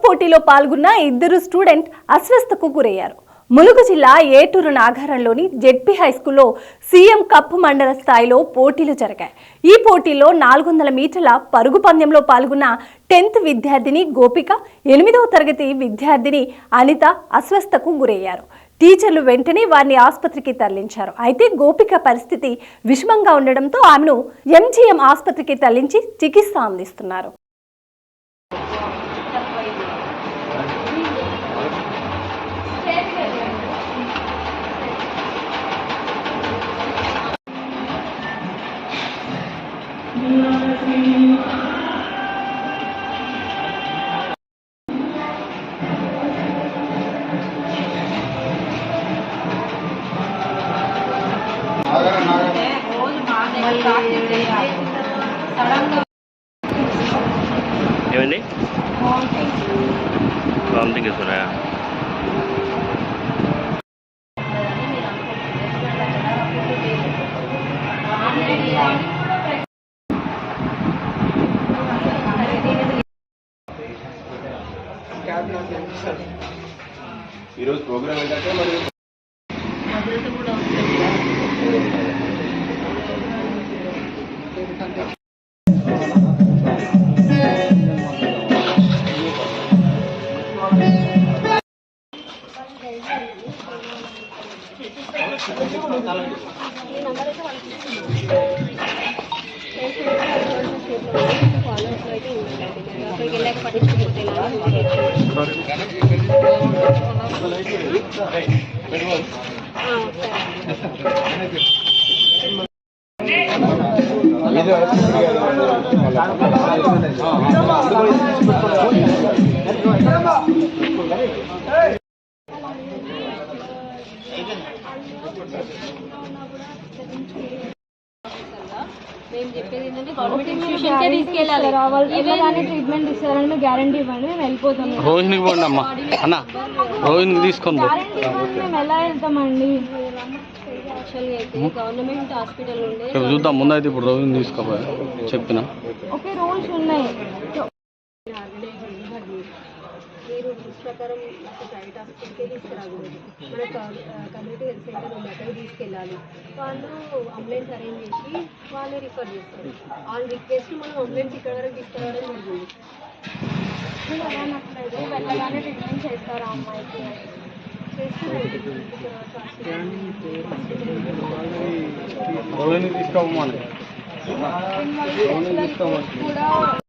పోటీలో పాల్గొన్న ఇద్దరు స్టూడెంట్ అస్వస్థతకు గురయ్యారు. ములుగు జిల్లా ఏటూరు నాగారంలోని జెడ్పీ హైస్కూల్లో సీఎం కప్ మండల స్థాయిలో పోటీలు జరిగాయి. ఈ పోటీలో 400 మీటర్ల పరుగు పందెంలో పాల్గొన్న 10th విద్యార్థిని గోపిక, 8వ తరగతి విద్యార్థిని అనిత అస్వస్థతకు గురయ్యారు. టీచర్లు వెంటనే వారిని ఆసుపత్రికి తరలించారు. అయితే గోపిక పరిస్థితి విషమంగా ఉండడంతో ఆమెను ఎంజీఎం ఆసుపత్రికి తరలించి చికిత్స అందిస్తున్నారు. ఏమండి వామిటింగ్ వస్తున్నాయా? ఈరోజు ప్రోగ్రామ్ ఏంటంటే మరి మేము చెప్పేది ఏంటంటే గవర్నమెంట్ ఇన్స్టిట్యూషన్కే తీసుకెళ్ళాలి. ఇవన్నీ ట్రీట్మెంట్ ఇస్తారని గ్యారంటీ ఇవ్వండి, మేము వెళ్ళిపోతాం. రోహిణికి పోండి అమ్మా, అన్న రోహిణికి తీసుకొని మేము ఎలా వెళ్తామండి? యాక్చువల్గా అయితే గవర్నమెంట్ హాస్పిటల్ ఉండే చూద్దాం ముందు. అయితే ఇప్పుడు రోహిణి తీసుకోపోయా చెప్పిన ఓకే రూల్స్ ఉన్నాయి. మీరు రూల్స్ ప్రకారం ప్రైవేట్ హాస్పిటల్కే తీసుకురాకూడదు. మన కమ్యూనిటీ హెల్త్ సెంటర్ ఉంది, అక్కడికి తీసుకెళ్ళాలి. వాళ్ళు అంబులెన్స్ అరేంజ్ చేసి వాళ్ళే రిఫర్ చేస్తారు. ఆన్ రిక్వెస్ట్ మనం అంబులెన్స్ ఇక్కడ వరకు తీసుకురావడం జరిగింది. వెళ్ళగానే ట్రీట్మెంట్ చేస్తారు ఆ అమ్మాయికి. తీసుకోమని కూడా